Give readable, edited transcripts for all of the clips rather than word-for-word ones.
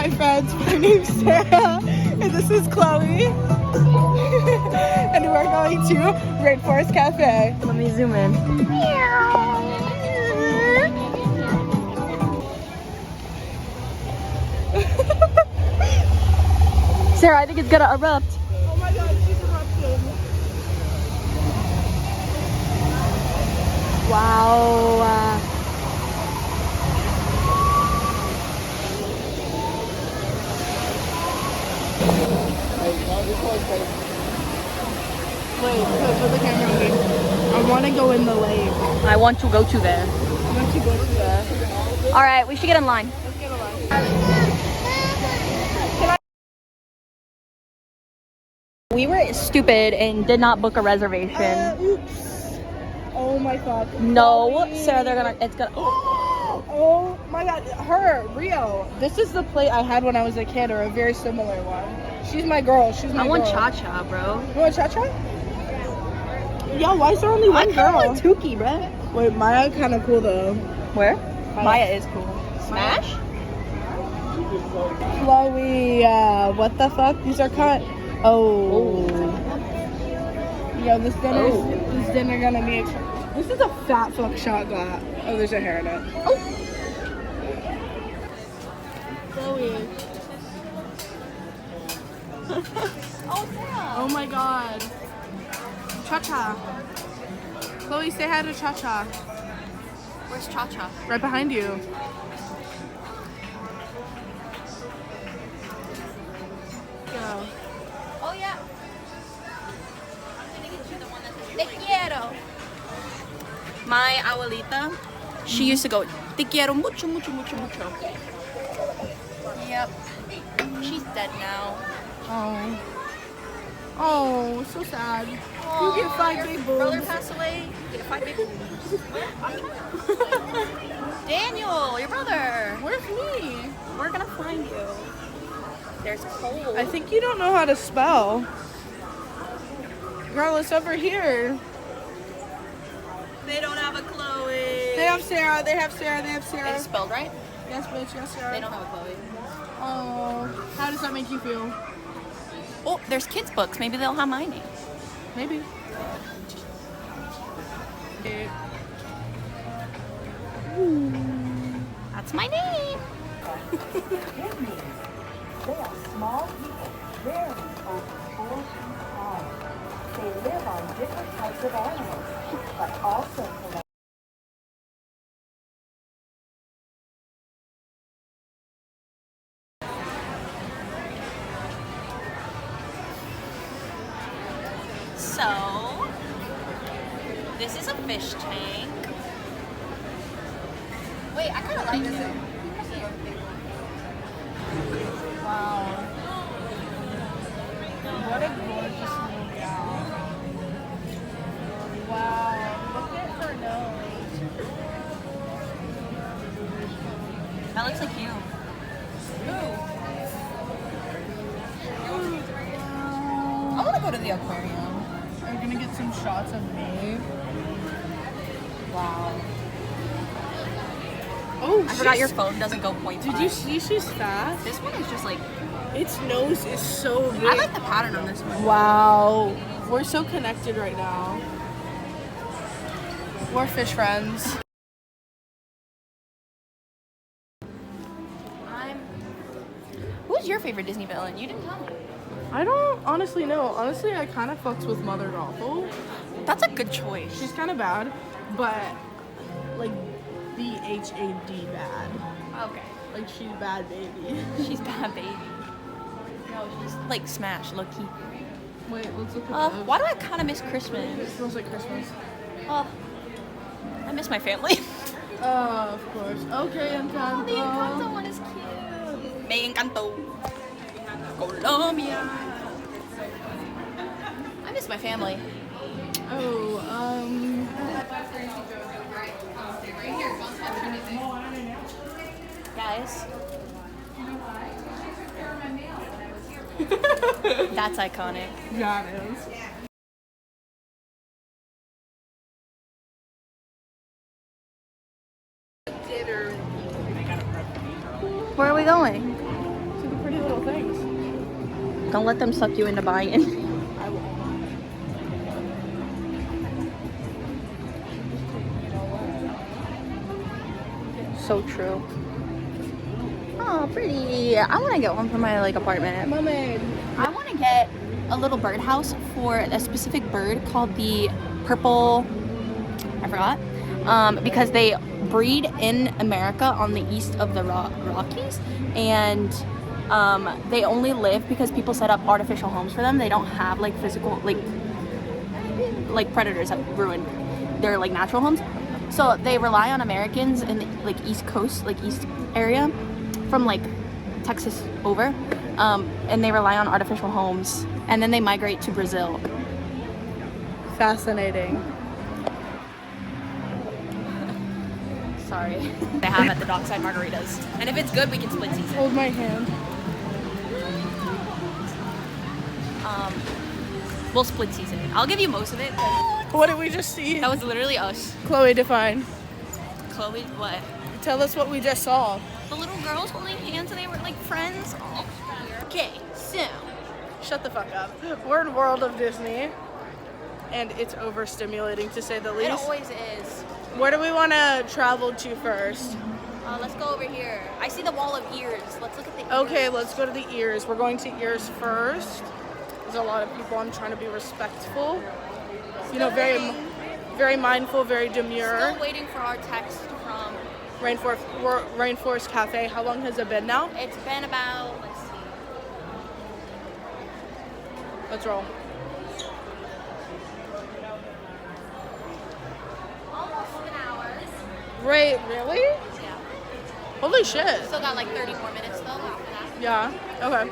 Hi friends, my name's Sarah and this is Chloe. And we're going to Rainforest Cafe. Let me zoom in. Sarah, I think it's gonna erupt. Oh my god, she's erupting. Wow. Wait, put the camera on me. I want to go in the lake. I want to go to there. I want to go to there. All right, we should get in line. Let's get a line. We were stupid and did not book a reservation. Oops. Oh my god. No, Chloe. Sarah, it's gonna. Oh my god, Rio. This is the plate I had when I was a kid, or a very similar one. She's my girl. She's my I want girl. cha-cha, bro. You want cha-cha? Yo, why is there only one girl? I want Tuki, bro. Wait, Maya kind of cool though. Where? Maya is cool. Smash? Chloe, what the fuck? These are cut. Oh. Yo, this dinner gonna be. This is a fat fuck shot glass. Oh, there's a hair in it. Oh. Chloe. Oh my god. Cha-cha. Chloe, say hi to Cha-cha. Where's cha-cha? Right behind you. Go. Oh yeah. I'm gonna get you the one that says te quiero. My abuelita, she used to go te quiero mucho, mucho, mucho, mucho. Yep. She's dead now. Oh. Oh, so sad. Oh, You get 5 your big brother boobs. passed away. You get 5 big boobs. Daniel, your brother. Where's me? We're gonna find you. There's coal. I think you don't know how to spell. Girl, it's over here. They don't have a Chloe. They have Sarah. They have Sarah. They have Sarah. It's spelled right. Yes, bitch. Yes, Sarah. They don't have a Chloe. Oh, how does that make you feel? Oh, there's kids' books. Maybe they'll have my name. Maybe. That's my name. They are small people, very over 4 feet tall. They live on different types of animals, but also collect. So, this is a fish tank. Wait, I kind of like it. Wow. What a gorgeous little gal. Wow. Look at her nose. That looks like you. I want to go to the aquarium. Are you gonna get some shots of me? Wow. Oh, I forgot your phone doesn't go 0.5. Did you see she's fast? This one is just like. Its nose is so big. I like the pattern on this one. Wow. We're so connected right now. We're fish friends. Who's your favorite Disney villain? You didn't tell me. I don't honestly know. Honestly, I kind of fucks with Mother Gothel. That's a good choice. She's kind of bad, but like BHAD bad. Okay. Like she's bad baby. She's bad baby. No, she's like Smash, low key. Wait, let's look at this. Why do I kind of miss It Christmas? smells like Christmas. Oh, I miss my family. Oh, of course. Okay, Encanto. The Encanto one is cute. Me encantó. Colombia. I miss my family. Oh, Guys. That's iconic. yeah, it is. Where are we going? things. Don't let them suck you into buying it. I will. So true. Oh, pretty. I want to get one for my like apartment. Mermaid. I want to get a little birdhouse for a specific bird called the purple. I forgot. Because they breed in America on the east of the Rockies, and they only live because people set up artificial homes for them. They don't have like physical like predators have ruined their like natural homes. So they rely on Americans in the like East Coast, like East area, from like Texas over, and they rely on artificial homes, and then they migrate to Brazil. Fascinating. Sorry. They have at the Dockside Margaritas, and if it's good, we can split season. Hold my hand. We'll split season it. I'll give you most of it. What did we just see? That was literally us. Chloe, define. Chloe, what? Tell us what we just saw. The little girls holding hands and they were like friends. Oh. Okay, so. Shut the fuck up. We're in World of Disney, and it's overstimulating to say the least. It always is. Where do we want to travel to first? Let's go over here. I see the wall of ears. Let's look at the ears. Okay, let's go to the ears. We're going to ears first. There's a lot of people. I'm trying to be respectful. You know, very mindful, very demure. Still waiting for our text from Rainforest Cafe. How long has it been now? It's been about, let's see. Let's roll. Almost an hour. Wait, really? Yeah. Holy shit. Still got like 30 more minutes though after that. Yeah, okay.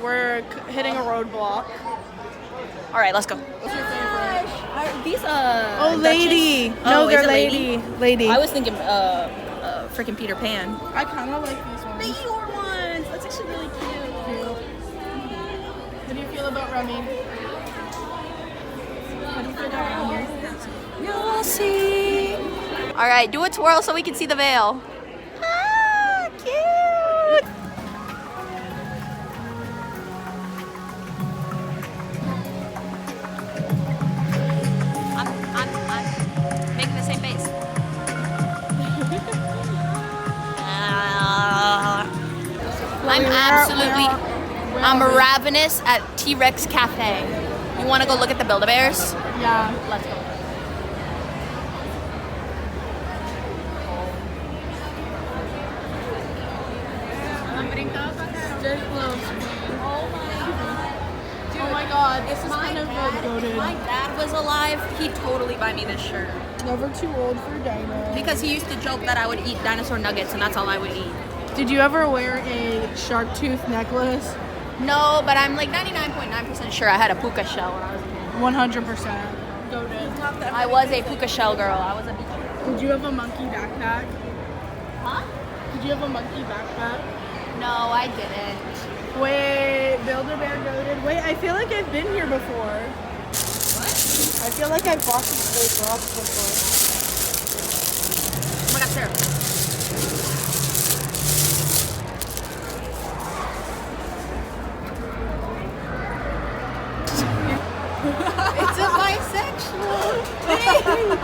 We're hitting a roadblock. All right, let's go. What's your favorite? Are these Oh, lady. Duchess? No, Oh, they're is it lady. Lady. I was thinking freaking Peter Pan. I kind of like these ones. The Eeyore ones. That's actually really cute. How do you feel about Remy? How do you feel about Remy? You'll see. All right, do a twirl so we can see the veil. Ah, cute. I'm making the same face. I'm ravenous at T-Rex Cafe. You want to go look at the Build-A-Bears? Yeah. Let's go. Oh my god, this is kind of goated. If my dad was alive, he'd totally buy me this shirt. Never too old for dino. Because he used to joke that I would eat dinosaur nuggets and that's all I would eat. Did you ever wear a shark tooth necklace? No, but I'm like 99.9% sure I had a puka shell when I was a kid. 100%. Goated. I was a puka shell girl. I was a Did you have a monkey backpack? Huh? Did you have a monkey backpack? No, I didn't. Wait, Build-A-Bear goated. Wait, I feel like I've been here before. What? I feel like I've bought these rocks before. Oh my god, Sarah. It's a bisexual thing.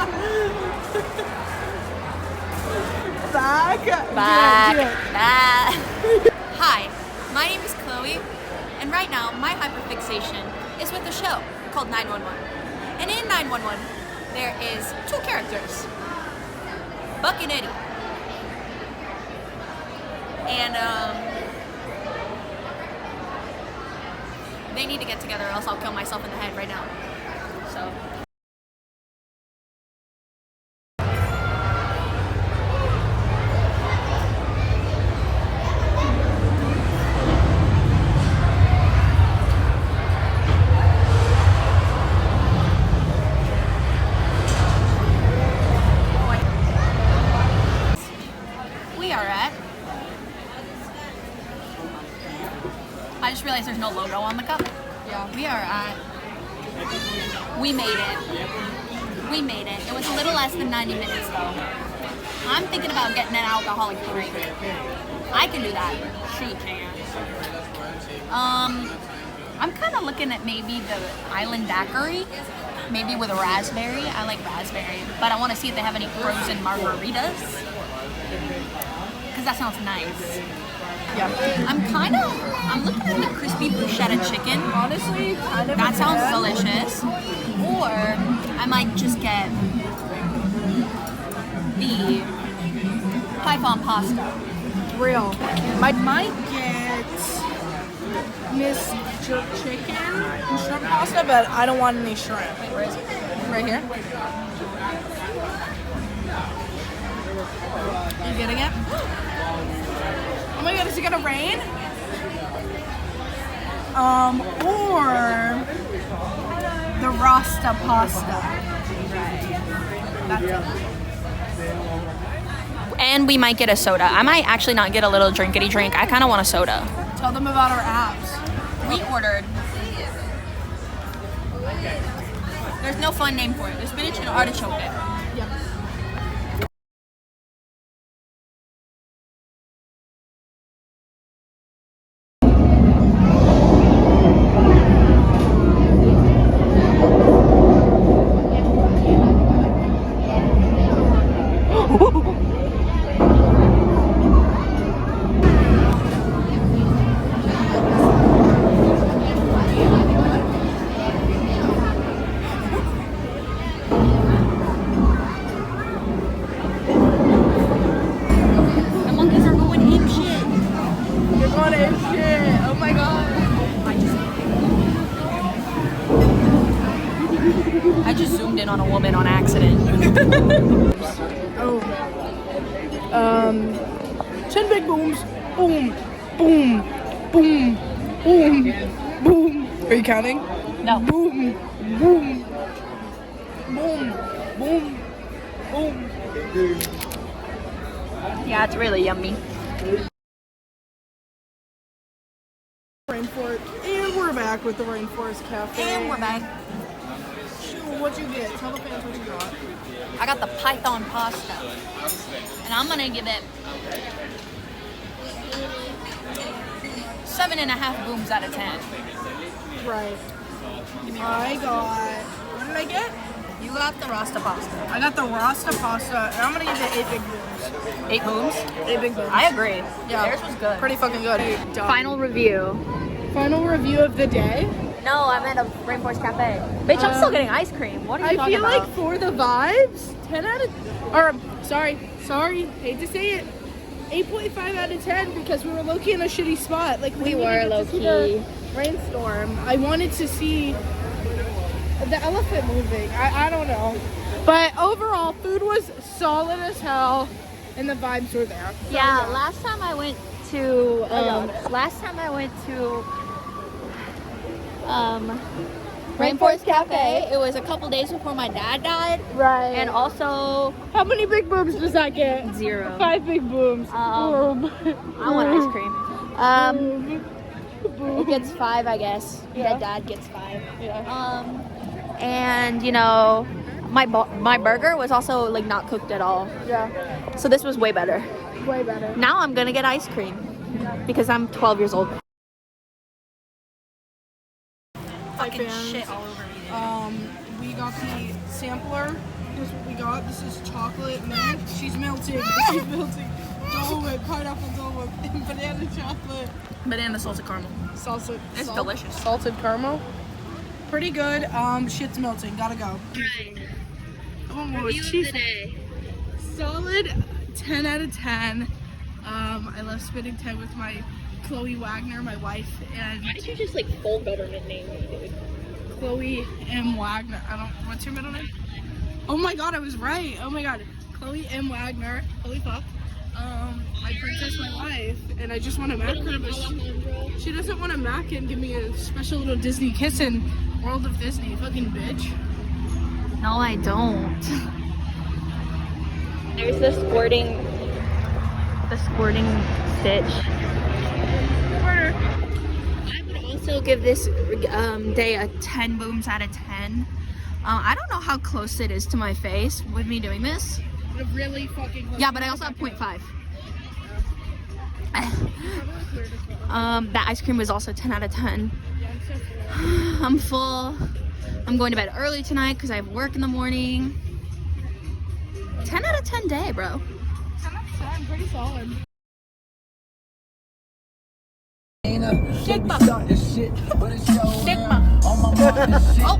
Back. Back. Do it. Back. Hi, my name is Chloe, and right now my hyperfixation is with a show called 911. And in 911, there is two characters, Buck and Eddie. And they need to get together or else I'll kill myself in the head right now. So. We are at. I just realized there's no logo on the cup. Yeah. We are at. We made it. We made it. It was a little less than 90 minutes though. I'm thinking about getting an alcoholic drink. I can do that. She can. I'm kind of looking at maybe the Island Daiquiri, maybe with a raspberry. I like raspberry, but I want to see if they have any frozen margaritas, because that sounds nice. Yeah. I'm looking at the crispy bruschetta chicken. Honestly, kind of. That sounds delicious. Or I might just get the python pasta. Real. I might get Miss Jerk Chicken and shrimp pasta, but I don't want any shrimp. Wait, where is it? Right here. You getting it? Oh my god, is it gonna rain? Or the Rasta pasta. That's it. And we might get a soda. I might actually not get a little drinkity drink. I kind of want a soda. Tell them about our apps. We ordered. There's no fun name for it. There's spinach and artichoke dip. Yep. The monkeys are going ape shit. You're going to shit. Oh my god. I just zoomed in on a woman on accident. Oh. 10 big booms. Boom. Boom. Boom. Boom. Boom. Are you counting? No. Boom. Boom. Boom. Boom. Boom. Yeah, it's really yummy. Rainforest. And we're back with the Rainforest Cafe. And we're back. Shoot, what'd you get? Tell the fans what you got. I got the python pasta. And I'm gonna give it 7.5 booms out of 10. Right. I got. What did I get? You got the Rasta pasta. I got the Rasta pasta, and I'm gonna give it 8 big booms. 8 booms? 8 big booms. I agree. Yeah. Theirs was good. Pretty fucking good. Final review. Final review of the day. No, I'm at a Rainforest Cafe. Bitch, I'm still getting ice cream. What are you I talking feel about? like for the vibes, 10 out of, or sorry, hate to say it, 8.5 out of 10 because we were low-key in a shitty spot. Like we were needed to see low-key. the rainstorm. I wanted to see the elephant moving. I don't know, but overall, food was solid as hell, and the vibes were there. So, Yeah, last time I went to Rainforest Cafe. It was a couple days before my dad died, right. and also How many big booms does that get? 0. 5 big booms. Boom. I want ice cream. Boom. It gets 5, I guess. Yeah. My dad gets 5. Yeah. And you know, my burger was also like not cooked at all. Yeah. So this was way better. Way better. Now I'm gonna get ice cream because I'm 12 years old. Fucking fans. shit all over me. We got the sampler. Here's what we got. This is chocolate mint. She's melting. She's melting. Dole Whip, pineapple Dole Whip, and banana chocolate. Banana salted caramel. Salsa. It's delicious. Salted caramel. Pretty good. Shit's melting. Gotta go. Right. Oh, she's solid 10 out of 10. I love spending time with my Chloe Wagner, my wife, and Why did you just like full government name me, dude? Chloe M. Wagner. What's your middle name? Oh my god, I was right. Oh my god. Chloe M. Wagner. Holy fuck. My princess, my wife, and I just want to mac her, but she doesn't want to mac and give me a special little Disney kiss in World of Disney. Fucking bitch. No, I don't. There's the squirting stitch. I would also give this day a 10 booms out of 10. I don't know how close it is to my face with me doing this. really fucking. Yeah, but I also have 0.5. That ice cream was also 10 out of 10. I'm full. I'm going to bed early tonight because I have work in the morning. 10 out of 10 day, bro. 10 out of 10, pretty solid. Stigma. Stigma. Oh.